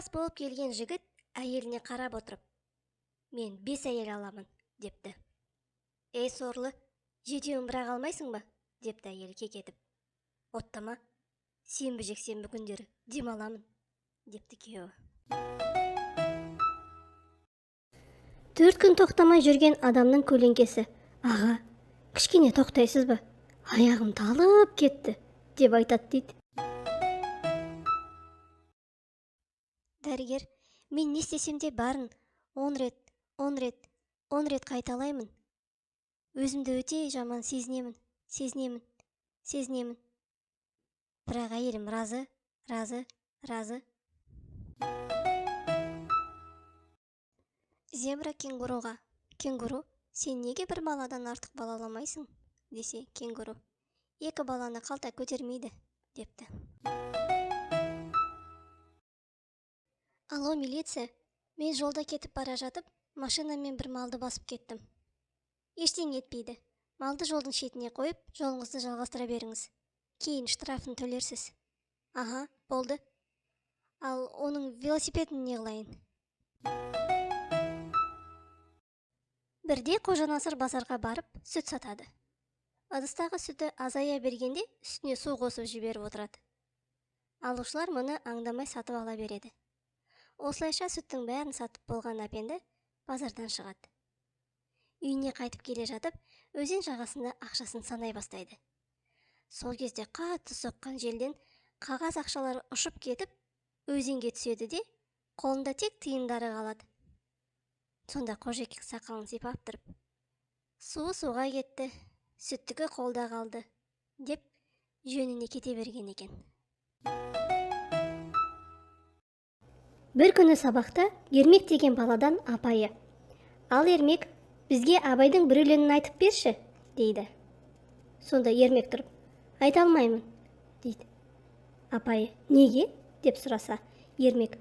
мас болып келген жігіт әйеліне қарап отырып, мен 5 әйел аламын, депті. Ей сорлы, жетеуін бірақ алмайсың ба? Депті әйел кекетіп. Оттама, сенбі жексенбі күндері демаламын, депті күйеуі. 4 күн тоқтамай жүрген адамның көлеңкесі. Аға, кішкене тоқтайсыз ба? Аяғым талып кетті, деп айтады дейді. Дәрігер, мен не істесем де барын 10 рет қайталаймын. Өзімді өте жаман сезінемін. Бірақ әйелім разы. Зебра кенгуруға: кенгуру, сен неге бір баладан артық бала аламайсың? Десе кенгуру: 2 баланы қалта көтермейді, депті. Алло, милиция, мен жолда кетіп бара жатып, машинамен бір малды басып кеттім. Ештеңе етпейді. Малды жолдың шетіне қойып, жолыңызды жалғастыра беріңіз. Кейін штрафын төлерсіз. Аха, болды. Ал оның велосипедін не қылайын? Бірде Қожанасыр базарға барып, сүт сатады. Ыдыстағы сүті азая бергенде, үстіне су қосып жіберіп отырады. Алушылар мұны аңдамай сатып ала береді. Осылайша сүттің бәрін сатып болған әпенді базардан шығады. Үйіне қайтып келе жатып, өзен жағасында ақшасын санай бастайды. Сол кезде қатты соққан желден қағаз ақшалар ұшып кетіп, өзенге түседі де, қолында тек тиындары қалады. Сонда қожек сақалын сипап тұрып: суы суға кетті, сүттікі қолда қалды, деп жөніне кете берген екен. Бір күні сабақта Ермек деген баладан апайы: ал Ермек, бізге Абайдың бір өлеңін айтып берші, дейді. Сонда Ермек тұрып: айта алмаймын, дейді. Апайы: неге? деп сұраса, Ермек: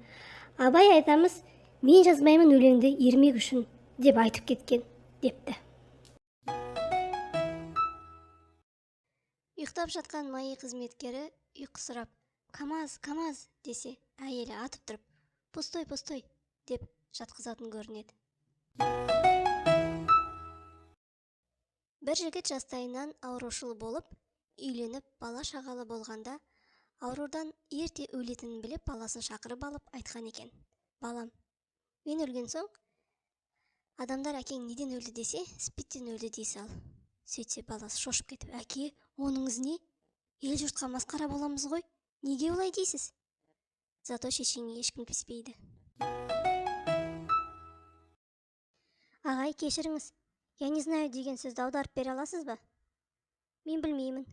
Абай айтамыз, мен жазбаймын өлеңді Ермек үшін, деп айтып кеткен, депті. Ұйықтап жатқан майы қызметкері ұйқысырап: КамАЗ, КамАЗ, десе, әйелі атып тұрып: Постой, деп жатқызатын көрінеді. Бір жігіт жастайынан аурушыл болып, үйленіп, бала шағалы болғанда, аурудан ерте өлетінін біліп, баласын шақырып алып айтқан екен: балам, мен өлген соң, адамдар әкең неден өлді десе, спидтен өлді дей сал. Сөйтсе баласы шошып кетіп: әке, оныңыз не? Ел жұртқа масқара боламыз ғой, неге олай дейсіз? Зато шешеңе ешкім піспейді. Ағай, кешіріңіз, я не знаю деген сөзді аударып бере аласыз ба? Мен білмеймін.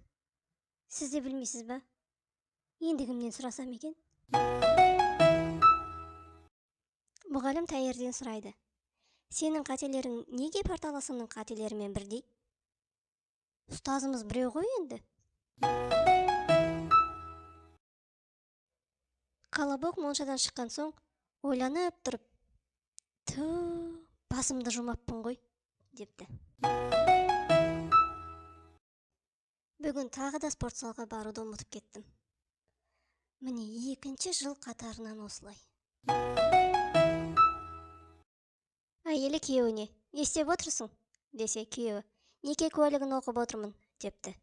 Сіз де білмейсіз ба? Енді кімнен сұрасам екен? Мұғалім тәйірден сұрайды: сенің қателерің неге парталасыңның қателерімен бірдей? Ұстазымыз біреу ғой енді. Қалабок моншадан шыққан соң, ойланып тұрып: басымды жұмаппын ғой, депті. Бүгін тағы да спортзалға баруды ұмытып кеттім. Міне 2-ші жыл қатарынан осылай. Әйелі күйеуіне: не істеп отырсың? Десе, күйеуі: неке куәлігін оқып отырмын, депті.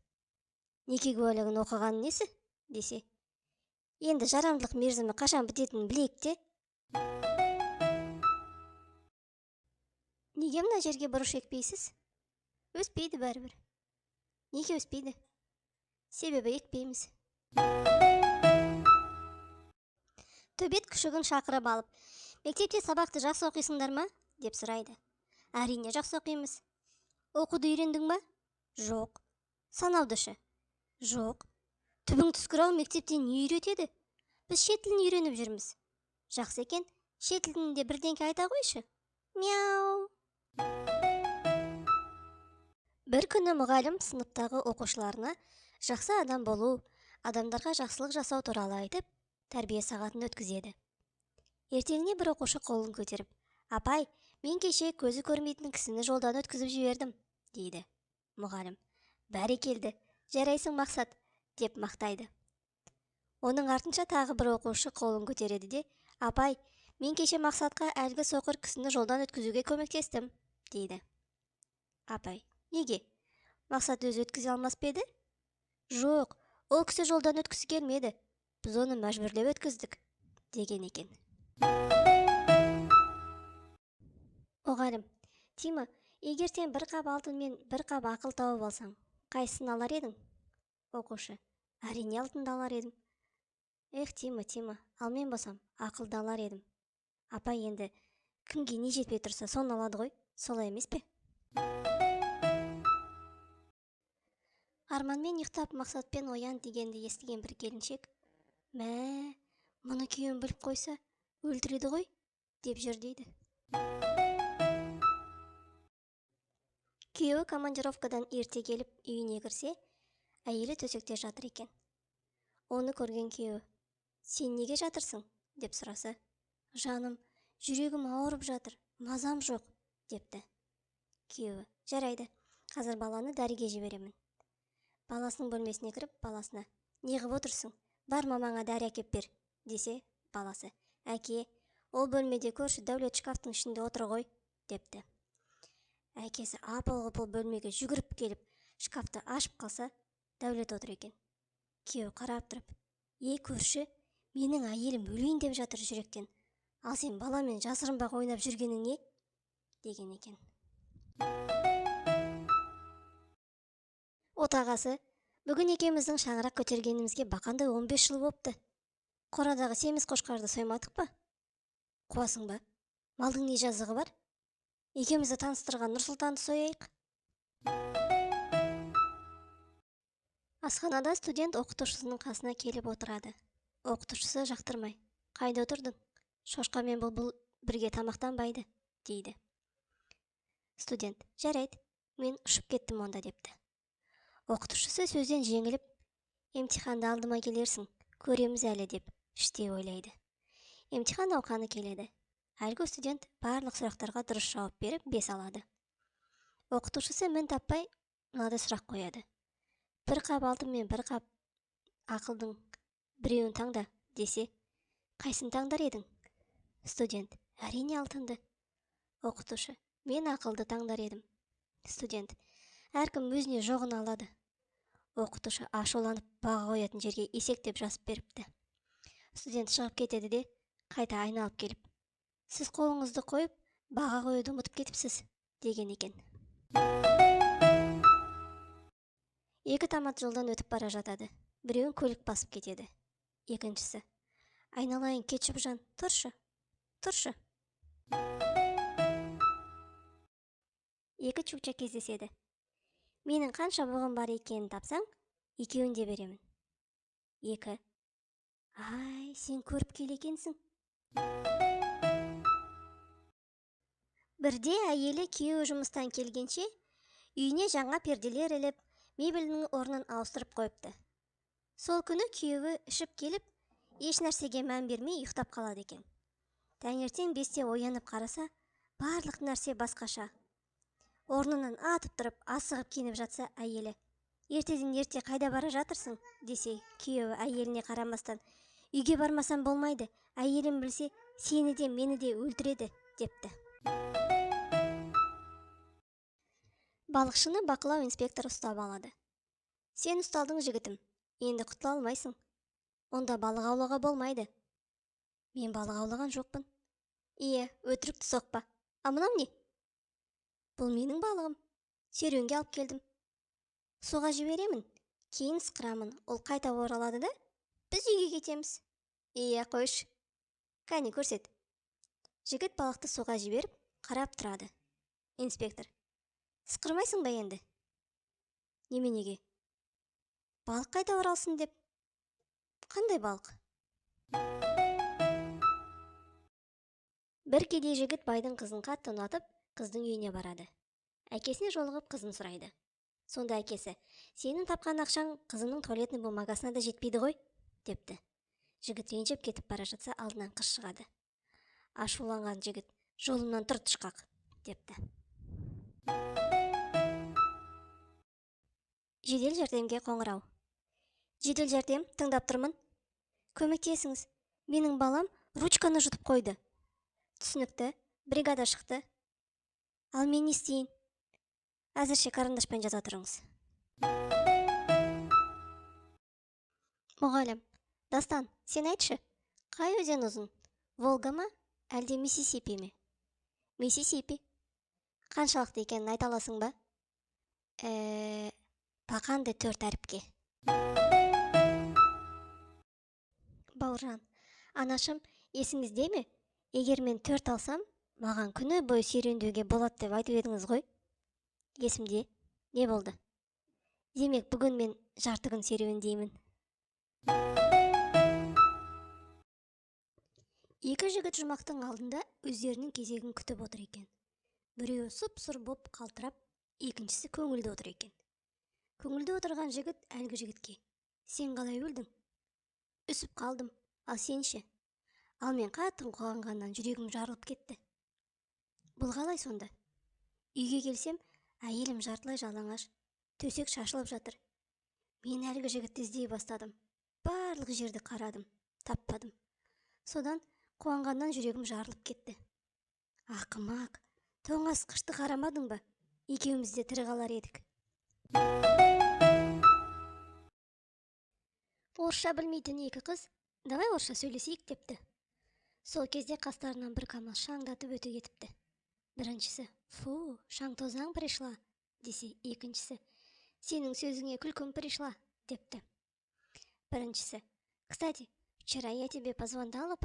Неке куәлігін оқыған несі? Десе, енді жарамдылық мерзімі қашан бітетінін білейік те. Неге мына жерге бұрыш екпейсіз? Өспейді бәрібір. Неге өспейді? Себебі екпейміз. Төбет күшігін шақырып алып: мектепте сабақты жақсы оқисыңдар ма? деп сұрайды. Әрине жақсы оқимыз. Оқуды үйрендің ба? Жоқ. Санауды ше? Жоқ. Түбің түскір-ау, мектептен не үйретеді? Біз шет тілін үйреніп жүрміз. Жақсы екен, шет тілінде бірдеңке айта қойшы. Мяу. Бір күні мұғалім сыныптағы оқушыларына жақсы адам болу, адамдарға жақсылық жасау туралы айтып, тәрбие сағатын өткізеді. Ертеңіне бір оқушы қолын көтеріп: апай, мен кеше көзі көрмейтін кісіні жолдан өткізіп жібердім, дейді. Мұғалім: бәрекелді, жарайсың Мақсат, деп мақтайды. Оның артынша тағы бір оқушы қолын көтереді де: Апай, мен кеше Мақсатқа әлгі соқыр кісіні жолдан өткізуге көмектестім, дейді. Апай, неге? Мақсат өзі өткізе алмас па еді? Жоқ, ол кісі жолдан өткісі келмеді. Біз оны мәжбүрлеп өткіздік, деген екен. Мұғалім, Тима, егер сен бір қап алтын мен бір қап ақыл тауып алсаң, қайсысын алар едің? Оқушы, әрине алтынды алар едім. Тима, ал мен болсам ақылды алар едім. Апай, енді кімге не жетпей тұрса соны алады ғой, солай емес пе? Арманмен ұйықтап Мақсатпен оян дегенді естіген бір келіншек, мә, мұны күйеуім біліп қойса, өлтіреді ғой, деп жүр дейді. Күйеуі командировкадан ерте келіп үйіне кірсе, әйелі төсекте жатыр екен. Оны көрген күйеуі, сен неге жатырсың, деп сұраса, жаным, жүрегім ауырып жатыр, мазам жоқ, депті. Күйеуі, жарайды, қазір баланы дәріге жіберемін. Баласының бөлмесіне кіріп, баласына, неғып отырсың, бар мамаңа дәрі әкеп бер, десе, баласы, әке, ол бөлмеде көрші Дәулет шкафтың ішінде отыр ғой, депті. Әкесі апыл-ғұпыл бөлмеге жүгіріп келіп, шкафты ашып қалса, Дәулет отыр екен. Күйеуі қарап тұрып, көрші, менің әйелім өлейін деп жатыр жүректен, ал сен баламен жасырынбақ ойнап жүргенің не? Деген екен. Отағасы, бүгін екеуміздің шаңырақ көтергенімізге бақандай 15 жыл бопты. Қорадағы семіз қошқарды соймадық па? Қуасың ба? Малдың не жазығы бар? Екеумізді таныстырған Нұрсұлтанды сояйық. Асханада студент оқытушысының қасына келіп отырады. Оқытушысы жақтырмай, қайда отырдың? Шошқа мен бұлбұл бірге тамақтанбайды, дейді. Студент, жарайды, мен ұшып кеттім онда, депті. Оқытушысы сөзден жеңіліп, емтиханды алдыма келерсің, көреміз әлі, деп іштей ойлайды. Емтихан науқаны келеді. Әлгі студент барлық сұрақтарға дұрыс жауап беріп 5 алады. Оқытушысы мін таппай мынадай сұрақ қояды. Бір қап алтын мен бір қап ақылдың біреуін таңда, десе, қайсын таңдар едің? Студент, әрине алтынды. Оқытушы, мен ақылды таңдар едім. Студент, әркім өзіне жоғын алады. Оқытушы ашуланып баға қоятын жерге есектеп жазып беріпті. Студент шығып кетеді де, қайта айналып келіп, сіз қолыңызды қойып, баға қоюды ұмытып кетіпсіз, деген екен. Екі томат жолдан өтіп бара жатады. Біреуін көлік басып кетеді. Екіншісі, айналайын кетшіп жан, тұршы. Екі чукча кездеседі. Менің қанша бұғым бар екенін тапсаң, екеуін де беремін. Екі. Ай, сен көріп келекенсің. Бірде әйелі күйеуі жұмыстан келгенше, үйіне жаңа перделер іліп, мебелінің орнын ауыстырып қойыпты. Сол күні күйеуі ішіп келіп, еш нәрсеге мән бермей ұйықтап қалады екен. Таңертең 5-те оянып қараса, барлық нәрсе басқаша. Орнынан атып тұрып, асығып киініп жатса әйелі, ертеден ерте қайда бара жатырсың, десе, күйеуі әйеліне қарамастан, үйге бармасам болмайды, әйелім білсе, сені де мені де өлтіреді, депті. Балықшыны бақылау инспектор ұстап алады. Сен ұсталдың, жігітім, енді құтыла алмайсың. Онда балық аулауға болмайды. Мен балық аулаған жоқпын. Өтірікті соқпа. А мынау не? Бұл менің балығым. Серуенге алып келдім. Суға жіберемін, кейін сықырамын, ол қайта оралады да, біз үйге кетеміз. Қойшы. Кәне көрсет. Жігіт балықты суға жіберіп, қарап тұрады. Инспектор, сықырмайсың ба енді? Неменеге? Балық қайта оралсын деп. Қандай балық? Бір кедей жігіт байдың қызын қатты ұнатып, қыздың үйіне барады. Әкесіне жолығып қызын сұрайды. Сонда әкесі, сенің тапқан ақшаң қызымның туалетный бумагасына да жетпейді ғой, депті. Жігіт ренжіп кетіп бара жатса, алдынан қыз шығады. Ашуланған жігіт, жолымнан тұр тышқақ, депті. Жедел жәрдемге қоңырау. Жедел жәрдем, тыңдап тұрмын. Көмектесіңіз, менің балам ручканы жұтып қойды. Түсінікті, бригада шықты. Ал мен не істейін? Әзірше карандашпен жаза тұрыңыз. Мұғалім, Дастан, сен айтшы, қай өзен ұзын? Волга ма, әлде Миссисипи ме? Миссисипи. Қаншалықты екенін айта аласың ба? Бақанды 4 әріпке. Бауыржан, анашым, есіңізде ме? Егер мен 4 алсам, маған күні бойы серуендеуге болады деп айтып едіңіз ғой? Есімде. Не болды? Демек, бүгін мен жарты күн серуендеймін. Екі жігіт жұмақтың алдында өздерінің кезегін күтіп отыр екен. Біреуі сұп-сұр боп қалтырап, екіншісі көңілді отыр екен. Көңілді отырған жігіт әлгі жігітке: сен қалай өлдің? Үсіп қалдым, ал сен ше? Ал мен қатты қуанғаннан жүрегім жарылып кетті. Бұл қалай сонда? Үйге келсем, әйелім жартылай жалаңаш, төсек шашылып жатыр. Мен әлгі жігітті іздей бастадым. Барлық жерді қарадым, таппадым. Содан қуанғаннан жүрегім жарылып кетті. Ақымақ, тоңазытқышты қарамадың ба? Екеуміз де тірі қалар едік. Орысша білмейтін екі қыз, давай орысша сөйлесейік депті. Сол кезде қастарынан бір камаз шаңдатып өте кетіпті. Біріншісі: фу, шаң тозаң пришла, десе, екіншісі: сенің сөзіңе күлкім пришла, депті. Біріншісі: кстати, вчера я тебе позвондала,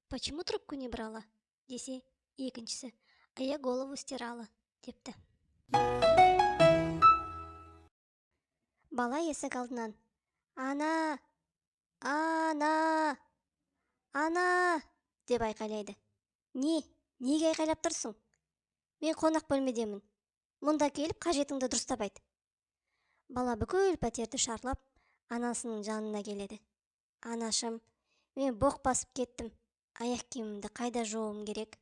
почему трубку не брала, десе, екіншісі: а я голову стирала, депті. Бала есік алдынан: ана, ана, ана, деп айқайлайды. Неге айқайлап тұрсың? Мен қонақ бөлмедемін. Мұнда келіп қажетіңді дұрыстап айт. Бала бүкіл пәтерді шарлап, анасының жанына келеді. Анашым, мен боқ басып кеттім. Аяқ киімімді қайда жууым керек?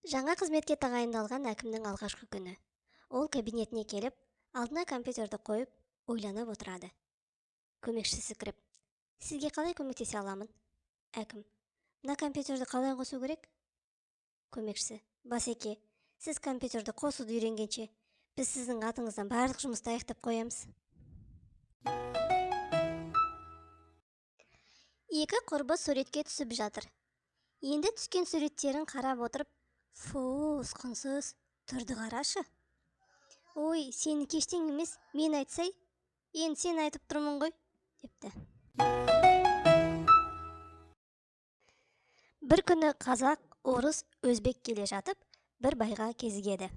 Жаңа қызметке тағайындалған әкімнің алғашқы күні. Ол кабинетіне келіп, алдына компьютерді қойып, ойланып отырады. Көмекшісі кіріп: сізге қалай көмектесе аламын? Әкім: мына компьютерді қалай қосу керек? Көмекшісі: басеке, сіз компьютерді қосуды үйренгенше, біз сіздің атыңыздан барлық жұмысты аяқтап қоямыз. Екі құрбы суретке түсіп жатыр. Енді түскен суреттерін қарап отырып: фу, ұсқынсыз, тұрды қарашы. Ой, сені кештен емес, мен айтсай, енді сен айтып тұрмын ғой, депті. Бір күні қазақ, орыс, өзбек келе жатып, бір байға кезігеді.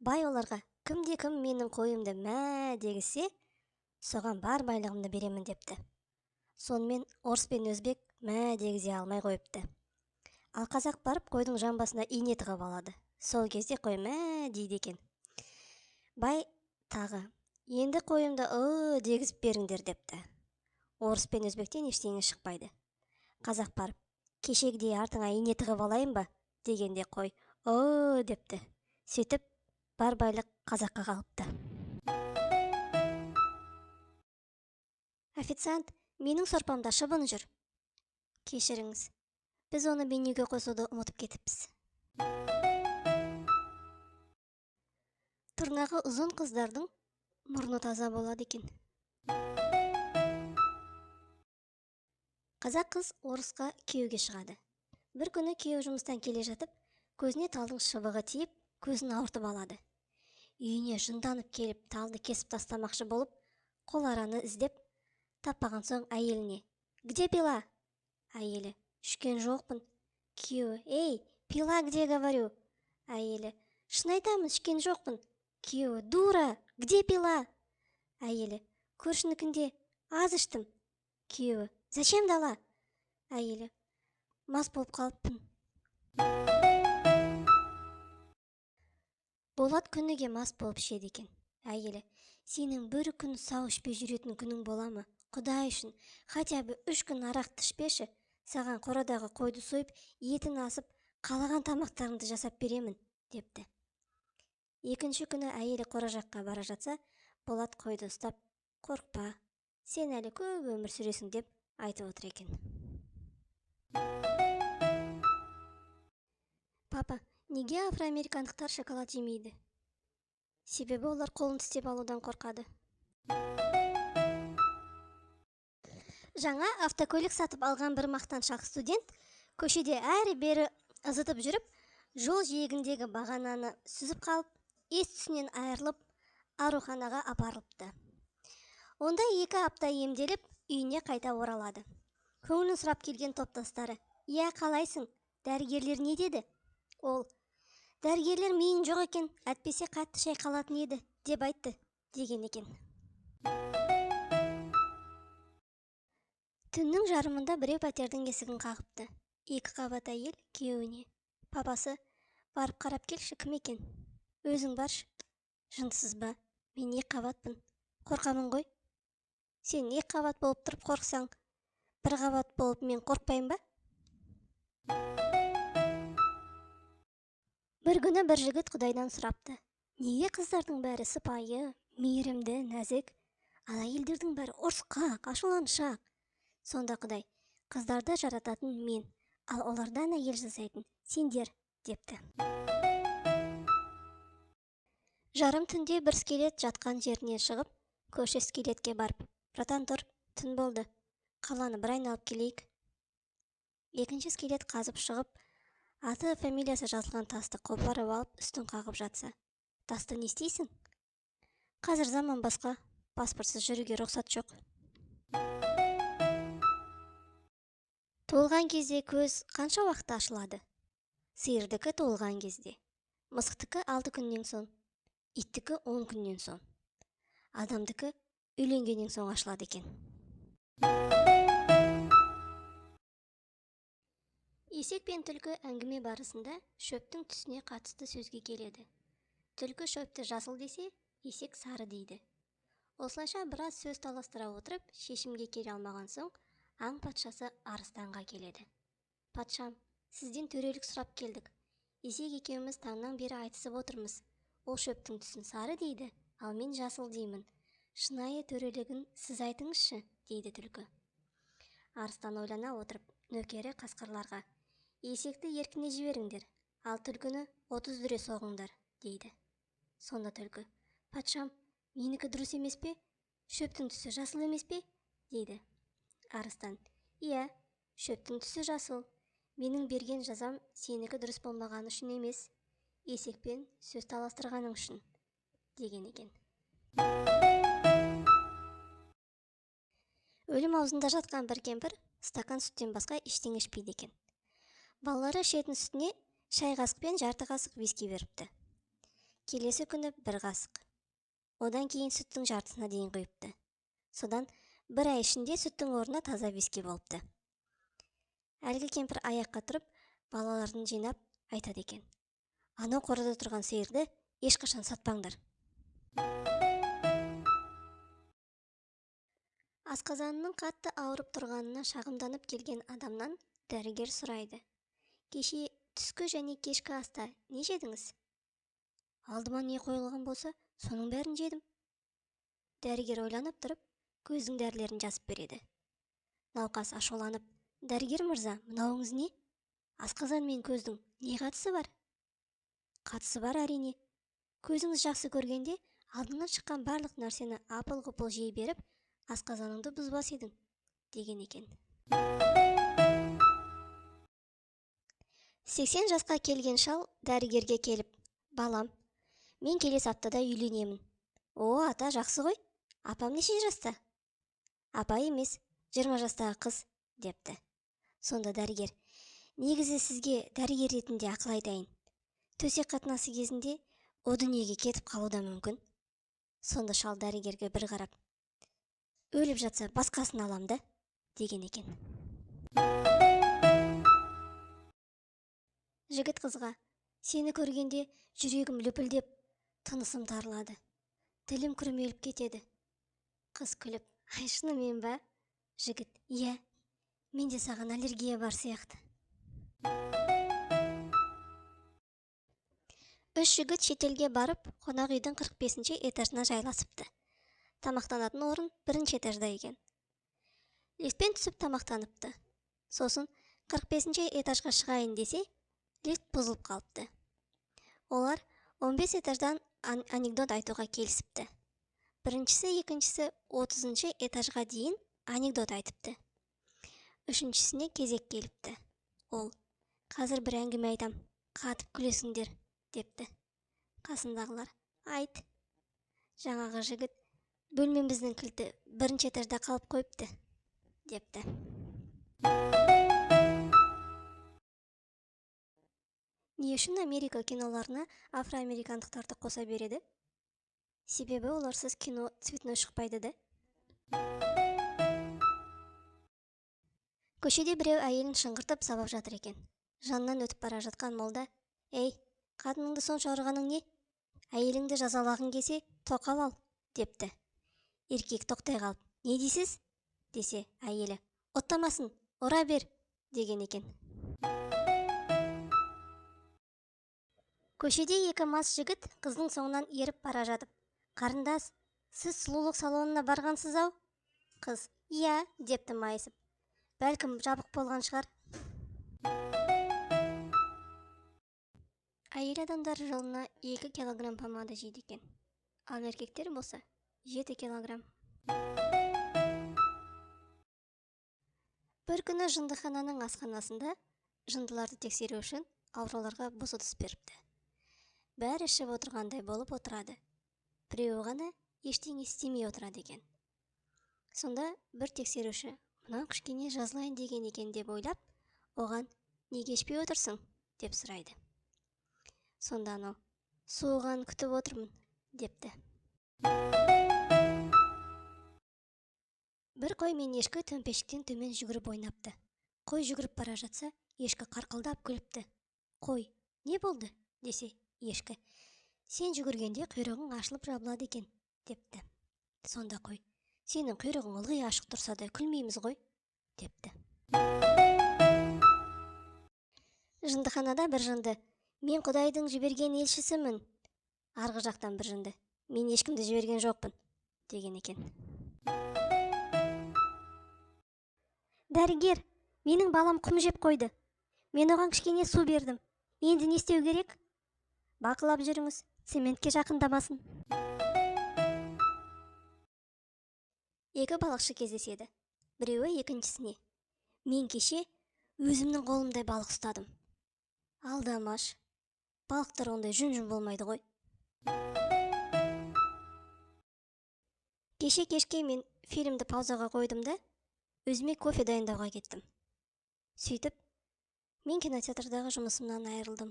Бай оларға: кімде-кім менің қойымды мә дегізсе, соған бар байлығымды беремін, депті. Сонымен орыс пен өзбек мә дегізе алмай қойыпты. Ал қазақ барып қойдың жамбасына ине тығып алады. Сол кезде қой мә дейді екен. Бай тағы: енді қойымды дегізіп беріңдер, депті. Орыс пен өзбектен ештеңе шықпайды. Қазақ барып: кешегідей артыңа ине тығып алайын ба, дегенде қой депті. Сөйтіп, бар байлық қазаққа қалыпты. Официант: менің сорпамда шыбын жүр. Кешіріңіз, біз оны менюге қосуды ұмытып кетіппіз. Тырнағы ұзын қыздардың мұрны таза болады екен. Қазақ қыз орысқа күйеуге шығады. Бір күні күйеу жұмыстан келе жатып, көзіне талдың шыбығы тиіп, көзін ауыртып алады. Үйіне жынданып келіп, талды кесіп тастамақшы болып, қол араны іздеп, таппаған соң әйеліне: где пила? Әйелі: ішкен жоқпын. Күйеуі: ей, пила где, говорю? Әйелі: шын айтамын, ішкен жоқпын. Күйеуі: дура, где пила? Әйелі: көршінікінде, аз іштім. Күйеуі: зачем дала? Әйелі: мас болып қалыппын. Болат күніге мас болып ішеді екен. Әйелі: сенің бір күн сау ішпей жүретін күнің бола ма? Құдай үшін, хотя бы 3 күн арақты ішпеші, саған қорадағы қойды сойып, етін асып, қалаған тамақтарыңды жасап беремін, депті. Екінші күні әйелі қора жаққа бара жатса, Болат қойды ұстап: қорықпа, сен әлі көп өмір сүресің, деп айтып отыр екен. Папа, неге афроамерикандықтар шоколад жемейді? Себебі олар қолын тістеп алудан қорқады. Жаңа автокөлік сатып алған бір мақтаншақ студент көшеде әрі-бері ызытып жүріп, жол жиегіндегі бағананы сүзіп қалып, ес-түсінен айырылып, ауруханаға апарылыпты. Онда 2 апта емделіп, үйіне қайта оралады. Көңілін сұрап келген топтастары: "Я, қалайсың? Дәрігерлер не деді?" Ол: "Дәрігерлер миың жоқ екен, әтпесе қатты шайқалатын еді" деп айтты, деген екен. Түннің жарымында біреу пәтердің есігін қағыпты. 2 қабат әйел күйеуіне: "Папасы, барып қарап келші, кім екен?" "Өзің баршы." "Жынсыз ба? Мен 2 қабатпын. Қорқамын ғой." "Сен 2 қабат болып тұрып қорқсаң, 1 қабат болып мен қорқпайым ба?" Бір күні бір жігіт Құдайдан сұрапты: "Неге қыздардың бәрі сыпайы, мейірімді, нәзік, ал әйелдердің бәрі ұрысқақ, ашуланшақ?" Сонда Құдай: "Қыздарды жарататын мен, ал олардан әйел жасайтын сендер" депті. Жарым түнде бір скелет жатқан жеріне шығып, көрші скелетке барып: "Братан, тұр, түн болды, қаланы бір айналып келейік." Екінші скелет қазып шығып, аты фамилиясы жазылған тасты қопарып алып, үстін қағып жатса: "Тасты не істейсің?" "Қазір заман басқа, паспортсыз жүруге рұқсат жоқ." Туылған кезде көз қанша уақытта ашылады? Сиырдікі туылған кезде, мысықтікі 6 күннен соң, иттікі 10 күннен соң, адамдікі үйленгеннен соң ашылады екен. Есек пен түлкі әңгіме барысында шөптің түсіне қатысты сөзге келеді. Түлкі шөпті жасыл десе, есек сары дейді. Осылайша біраз сөз таластыра отырып, шешімге келе алмаған соң, аң патшасы арыстанға келеді. "Патшам, сізден төрелік сұрап келдік. Есек екеуміз таңнан бері айтысып отырмыз. Ол шөптің түсін сары дейді, ал мен жасыл деймін. Шынайы төрелігін сіз айтыңызшы", дейді түлкі. Арыстан ойлана отырып, нөкері қасқырларға: "Есекті еркіне жіберіңдер, ал түлкіні 30 дүре соғыңдар", дейді. Сонда түлкі: "Патшам, менікі дұрыс емес пе? Шөптің түсі жасыл емес пе?" дейді. Арыстан: "Иә, шөптің түсі жасыл. Менің берген жазам сенікі дұрыс болмаған үшін емес, есекпен сөз таластырғаның үшін", деген екен. Өлім аузында жатқан бір кемпір стакан сүттен басқа ештеңе ішпейді екен. Балалары ішетін сүтіне шай қасықпен жарты қасық виски беріпті. Келесі күні 1 қасық. Одан кейін сүттің жартысына дейін құйыпты. Содан 1 ай ішінде сүттің орнына таза виски болыпты. Әлгі кемпір аяққа тұрып, балаларын жинап айтады екен: "Анау қорада тұрған сиырды ешқашан сатпаңдар." Асқазанының қатты ауырып тұрғанына шағымданып келген адамнан дәрігер сұрайды: "Кеше түскі және кешкі аста не жедіңіз?" "Алдыма не қойылған болса, соның бәрін жедім." Дәрігер ойланып тұрып, көздің дәрілерін жазып береді. Науқас ашуланып: "Дәрігер мырза, мынауыңыз не? Асқазан мен көздің не қатысы бар?" "Қатысы бар, әрине. Көзіңіз жақсы көргенде, алдыңнан шыққан барлық нәрсені апыл-ғұпыл жей беріп, асқазаныңды бұзбас едің", деген екен. 80 жасқа келген шал дәрігерге келіп: "Балам, мен келесі аптада үйленемін." "О, ата, жақсы ғой. Апам неше жаста?" "Апа емес, 20 жастағы қыз", депті. Сонда дәрігер: "Негізі сізге дәрігер ретінде ақыл айтайын. Төсек қатынасы кезінде о дүниеге кетіп қалуы да мүмкін." Сонда шал дәрігерге бір қарап: "Өліп жатса басқасын алам да", деген екен. Жігіт қызға: "Сені көргенде жүрегім лүпілдеп, тынысым тарылады, тілім күрмеліп кетеді." Қыз күліп: "Ай, шынымен ба?" Жігіт: "Иә, менде саған аллергия бар сияқты." 3 жігіт шетелге барып, қонақ үйдің 45-ші этажына жайласыпты. Тамақтанатын орын 1-ші этажда екен. лифтпен түсіп тамақтаныпты. Сосын 45-ші этажға шығайын десе, лифт бұзылып қалыпты. Олар 15 этаждан анекдот айтуға келісіпті. Біріншісі, екіншісі 30-ші этажға дейін анекдот айтыпты. Үшіншісіне кезек келіпті. Ол: қазір бір әңгіме айтам, қатып күлесіңдер, депті. Қасындағылар: айт. Жаңағы жігіт: бөлмеміздің кілті 1-ші этажда қалып қойыпты, депті. Не үшін Америка киноларына афроамерикандықтарды қоса береді? Себебі оларсыз кино цветной шықпайды да. Көшеде біреу әйелін шыңғыртып сабап жатыр екен. Жанынан өтіп бара жатқан молда: ей, қатыныңды сонша ұрғаның не? Әйеліңді жазалағың келсе, тоқал ал, депті. Еркек тоқтай қалып: не дейсіз? Десе, әйелі: оттамасын, ұра бер, деген екен. Көшеде екі мас жігіт қыздың соңынан еріп бара жатып: қарындас, сіз сұлулық салонына барғансыз ау? Қыз: иә, депті майысып. Бәлкім жабық болған шығар. Әйел адамдар жылына 2 килограмм помада жейді екен. Ал еркектер болса 7 килограмм. Бір күні жындыхананың асханасында жындыларды тексеру үшін ауруларға бос ыдыс беріпті. Бәрі ішіп отырғандай болып отырады. Біреуі ғана ештеңе істемей отырады екен. Сонда бір тексеруші: мынау кішкене жазылайын деген екен деп ойлап, оған: неге ішпей отырсың, деп сұрайды. Сонда анау: суыған күтіп отырмын, депті. Бір қой мен ешкі төмпешіктен төмен жүгіріп ойнапты. Қой жүгіріп бара жатса, ешкі қарқылдап күліпті. Қой: не болды, десе, ешкі: сен жүгіргенде құйрығың ашылып жабылады екен, депті. Сонда қой: сенің құйрығың ылғи ашық тұрса да күлмейміз ғой, депті. Жындыханада бір жынды: мен Құдайдың жіберген елшісімін. Арғы жақтан бір жынды: мен ешкімді жіберген жоқпын, деген екен. Дәрігер: менің балам құм жеп қойды. Мен оған кішкене су бердім. Енді не істеу керек? Бақылап жүріңіз, цементке жақындамасын. Екі балықшы кездеседі. Біреуі екіншісіне: мен кеше өзімнің қолымдай балық ұстадым. Алдамаш, балықтар ондай жүн болмайды ғой. Кеше кешке мен фильмді паузаға қойдым да өзіме кофе дайындауға кеттім. Сөйтіп, мен кинотеатрдағы жұмысымнан айырылдым.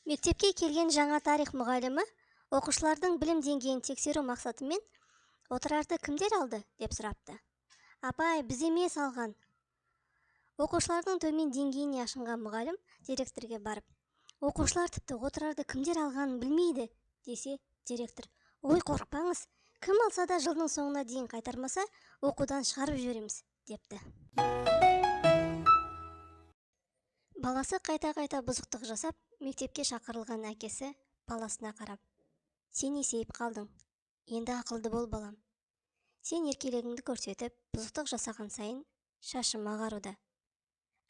Мектепке келген жаңа тарих мұғалімі оқушылардың білім деңгейін тексеру мақсатымен отырарды кімдер алды, деп сұрапты. Апай, біз емес алған. Оқушылардың төмен деңгейіне ашынған мұғалім директорге барып: оқушылар тіпті отырарды кімдер алғанын білмейді, десе, директор: ой, қорықпаңыз, кім алса да жылдың соңына дейін қайтармаса, оқудан шығарып жібереміз, депті. Баласы қайта-қайта бұзықтық жасап, мектепке шақырылған әкесі баласына қарап: сен есейіп қалдың, енді ақылды бол, балам. Сен еркелігіңді көрсетіп, бұзықтық жасаған сайын шашым ағаруда.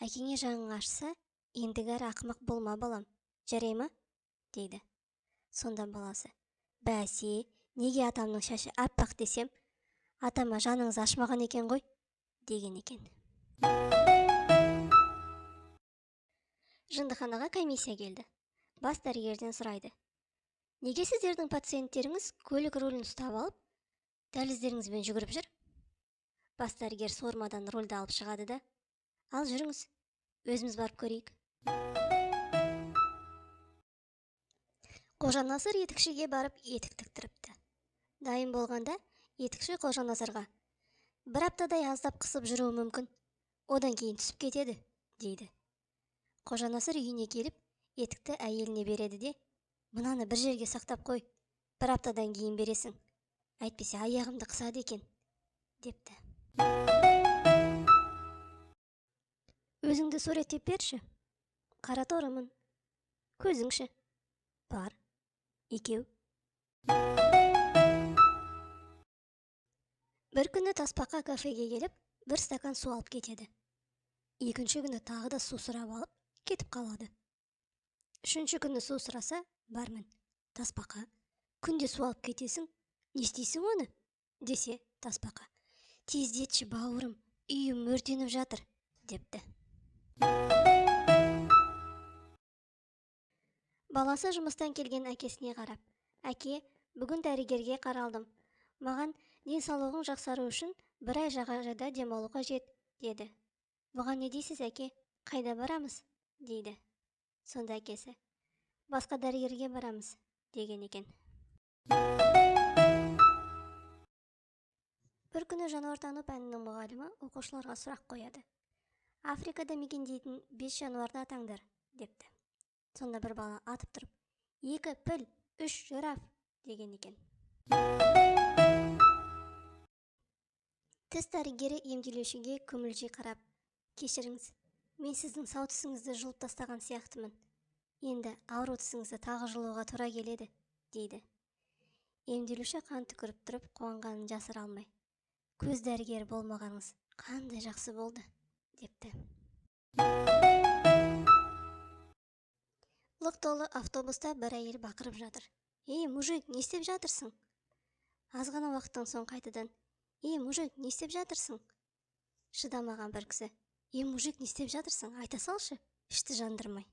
Әкеңе жаңың ашса, ендігәрі ақымақ болма, балам, жарай ма, дейді. Сонда баласы: бәсе, неге атамның шашы аппақ десем, атама жаныңыз ашмаған екен ғой, деген екен. Жындыханаға комиссия келді. Бас дәрігерден сұрайды: неге сіздердің пациенттеріңіз көлік рөлін ұстап алып, дәліздеріңізбен жүгіріп жүр? Бас дәрігер суырмадан рөлді алып шығады да: ал жүріңіз, өзіміз барып көрейік. Қожанасыр етікшіге барып етік тіктіріпті. Дайын болғанда етікші Қожанасырға: бір аптадай аздап қысып жүруі мүмкін, одан кейін түсіп кетеді, дейді. Қожанасыр үйіне келіп, етікті әйеліне береді де: мынаны бір жерге сақтап қой, бір аптадан кейін бересің, әйтпесе аяғымды қысады екен, депті. Өзіңді суреттеп берші. Қараторымын. Көзіңші? Бар. Екеу. Бір күні Тасбақа кафеге келіп, бір стакан су алып кетеді. Екінші күні тағы да су сұрап алып, кетіп қалады. Үшінші күні су сұраса, бармын. Тасбақа, күнде су алып кетесің, не істейсің оны? Десе, Тасбақа, тездетші бауырым, үйім өртеніп жатыр, депті. Баласы жұмыстан келген әкесіне қарап, әке, бүгін дәрігерге қаралдым. Маған денсаулығың жақсару үшін бір ай жағажайда демалу қажет, деді. Бұған не дейсіз, әке? Қайда барамыз? дейді. Сонда әкесі, басқа дәрігерге барамыз, деген екен. Бір күні жануартану пәнінің мұғалімі оқушыларға сұрақ қояды. Африкада мекендейтін 5 жануарды атаңдар, депті. Сонда бір бала атып тұрып, 2 піл, 3 жираф, деген екен. Тіс дәрігері емделушіге көңілжи қарап, кешіріңіз, мен сіздің сау тісіңізді жұлып тастаған сияқтымын. Енді ауру тісіңізді тағы жұлуға тура келеді, дейді. Емделуші қан түкіріп тұрып қуанғанын жасыра алмай, көз дәрігері болмағаныңыз қандай жақсы болды, депті. Лық толы автобуста бір әйел бақырып жатыр. Ей, мужик, не істеп жатырсың? Аз ғана уақыттан соң қайтадан, ей, мужик, не істеп жатырсың? Шыдамаған бір кісі, ей, мужик, не істеп жатырсың? Айта салшы, ішті жандырмай.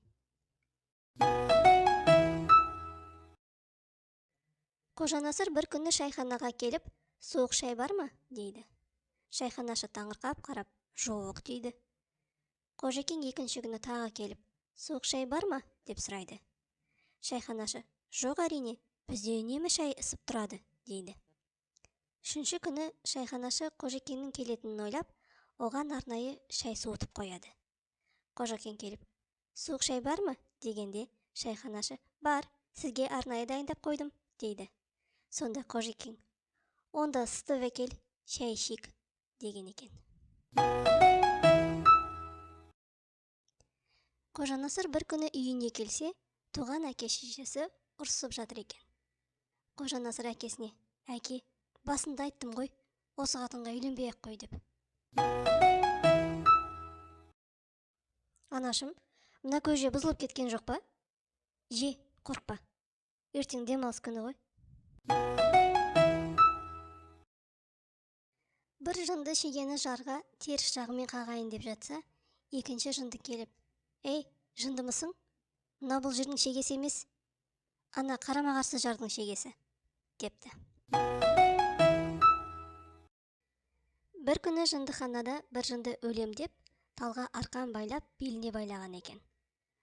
Қожанасыр бір күні шайханаға келіп, суық шай бар ма? дейді. Шайханашы таңырқап қарап, жоқ, дейді. Қожекең екінші күні тағы келіп, суық шай бар ма? деп сұрайды. Шайханашы, жоқ әрине, бізде үнемі шай ысып тұрады, дейді. Үшінші күні шайханашы Қожекеңнің келетінін ойлап, оған арнайы шай суытып қояды. Қожекең келіп, суық шай бар ма? дегенде, шайханашы, бар, сізге арнайы дайындап қойдым, дейді. Сонда Қожекең, онда ысытып әкел, шай ішейік, деген екен. Қожанасыр бір күні үйіне келсе, туған әке-шешесі ұрсып жатыр екен. Қожанасыр әкесіне, әке, басында айттым ғой, осы қатынға үйленбей-ақ қой деп. Анашым, мына көже бұзылып кеткен жоқ па? Же, қорқпа, ертең демалыс күні ғой. Бір жынды шегені жарға теріс жағымен қағайын деп жатса, екінші жынды келіп, ей, жындымысың? Мына бұл жердің шегесі емес, ана қарама-қарсы жардың шегесі, депті. Бір күні жындыханада бір жынды өлем деп, талға арқан байлап, беліне байлаған екен.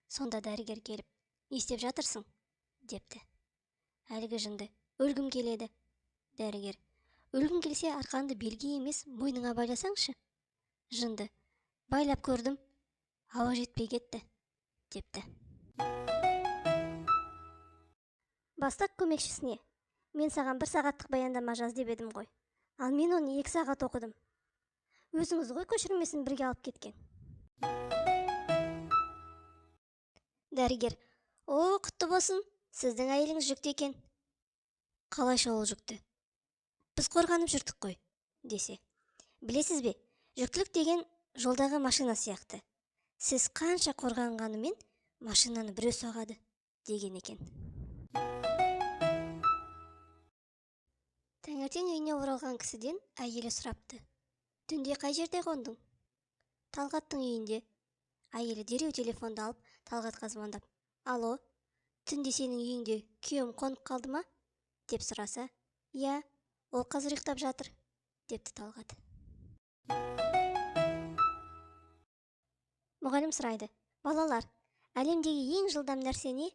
Сонда дәрігер келіп, не істеп жатырсың? депті. Әлгі жынды, өлгім келеді. Дәрігер, өлгім келсе арқанды белге емес, мойныңа байласаңшы. Жынды, байлап көрдім, ауа жетпей кетті, депті. Бастық көмекшісіне, мен саған 1 сағаттық баяндама жаз деп едім ғой, ал мен оны 2 сағат оқыдым. Өзіңіз ғой көшірмесін бірге алып кеткен. Дәрігер, о, құтты болсын, сіздің әйеліңіз жүкті екен. Қалайша ол жүкті? Біз қорғанып жүрдік қой, десе. Білесіз бе, жүктілік деген жолдағы машина сияқты. Сіз қанша қорғанғанымен машинаны біреу соғады, деген екен. Таңертең үйіне оралған кісіден әйелі сұрапты. Түнде қай жерде қондың? Талғаттың үйінде. Әйелі дереу телефонды алып, Талғатқа звондап, алло, түнде сенің үйіңде күйеуім қонып қалды ма? деп сұраса, иә, ол қазір ұйықтап жатыр, депті Талғат. Мұғалім сұрайды, балалар, әлемдегі ең жылдам нәрсе не?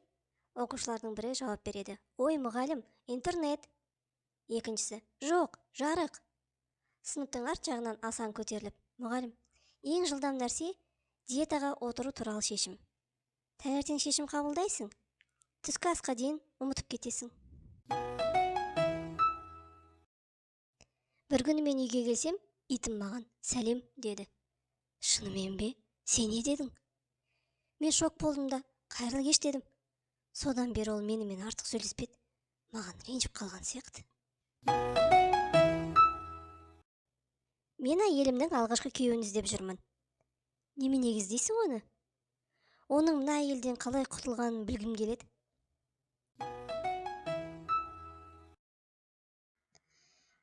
Оқушылардың бірі жауап береді, ой, мұғалім, интернет. Екіншісі, жоқ, жарық. Сыныптың арт жағынан Асан көтеріліп, мұғалім, ең жылдам нәрсе диетаға отыру туралы шешім. Таңертең шешім қабылдайсың, түскі асқа дейін ұмытып кетесің. Бір күні мен үйге келсем, итім маған сәлем деді. Шынымен бе? Сен не дедің? Мен шок болдым да, қайырлы кеш дедім. Содан бері ол менімен артық сөйлеспеді. Маған ренжіп қалған сияқты. Мен әйелімнің алғашқы күйеуін іздеп жүрмін. Немене іздейсің оны? Оның мына әйелден қалай құтылғанын білгім келеді.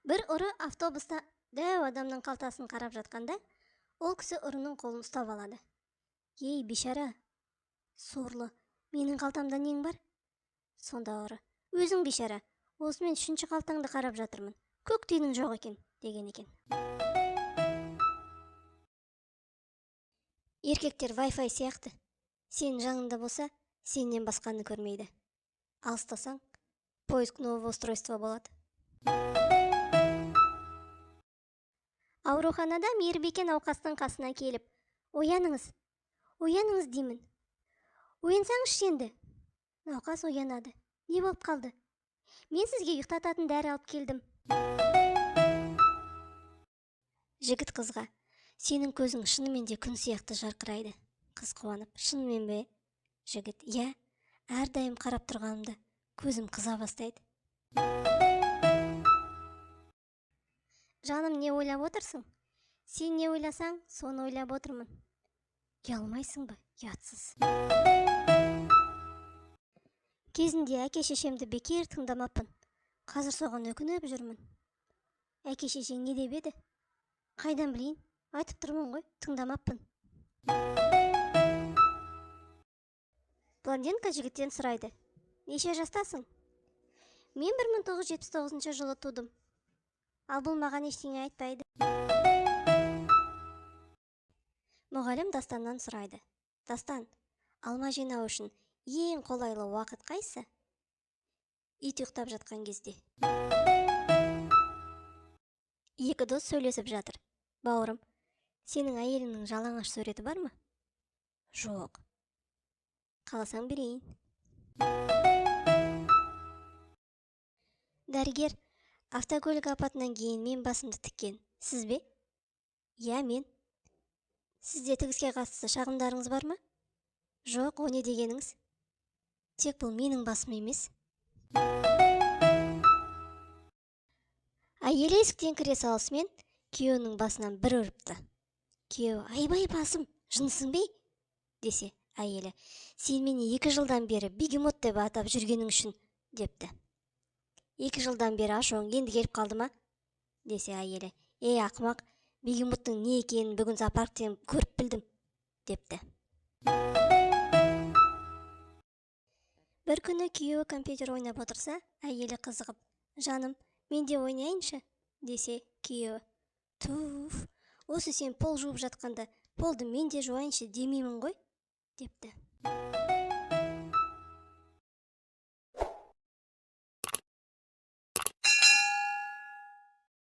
Бір ұры автобуста дәу адамның қалтасын қарап жатқанда, ол кісі ұрының қолын ұстап алады. Ей, бейшара, сорлы, менің қалтамда нең бар? Сонда ұры: өзің бейшара, осы мен үшінші қалтаңды қарап жатырмын. Көк тиының жоқ екен, деген екен. Еркектер Wi-Fi сияқты. Сенің жаныңда болса, сенен басқаны көрмейді. Алыстасаң, поиск нового устройства болады. Ауруханада мейірбике науқастың қасына келіп: ояныңыз, ояныңыз деймін. Оянсаңызшы енді. Науқас оянады. Не болып қалды? Мен сізге ұйықтататын дәрі алып келдім. Жігіт қызға: сенің көзің шынымен де күн сияқты жарқырайды. Қыз қуанып: шынымен бе? Жігіт: иә, әрдайым қарап тұрғанымда көзім қыза бастайды. Жаным, не ойлап отырсың? Сен не ойласаң, соны ойлап отырмын. Ұялмайсың ба, ұятсыз? Кезінде әке-шешемді бекер тыңдамаппын. Қазір соған өкініп жүрмін. Әке-шешең не деп еді? Қайдан білейін? Айтып тұрмын ғой, тыңдамаппын. Блондинка жігіттен сұрайды: неше жастасың? Мен 1979 жылы тудым. Ал бұл маған ештеңе айтпайды. Мұғалім Дастаннан сұрайды: Дастан, алма жинау үшін ең қолайлы уақыт қайсы? Ит ұйықтап жатқан кезде. Екі дос сөйлесіп жатыр. Бауырым, сенің әйеліңнің жалаңаш суреті бар ма? Жоқ. Қаласаң берейін. Дәрігер: автокөлік апатынан кейін мен басымды тіккен. Сіз бе? Иә, мен. Сізде тігіске қатысты шағымдарыңыз бар ма? Жоқ, о не дегеніңіз? Тек бұл менің басым емес. Әйелі есіктен кіре салысымен күйеуінің басынан бір ұрыпты. Күйеуі: айбай басым, жынсың бе? Десе, әйелі: сен мені 2 жылдан бері бегемот деп атап жүргенің үшін, депті. 2 жылдан бері ашуың енді келіп қалды ма? Десе, әйелі: ей ақымақ, бегемоттың не екенін бүгін зоопарктен көріп білдім, депті. Бір күні күйеуі компьютер ойнап отырса, әйелі қызығып: жаным, мен де ойнайыншы, десе, күйеуі: туф, осы сен пол жуып жатқанда полды мен де жуайыншы демеймін ғой, депті.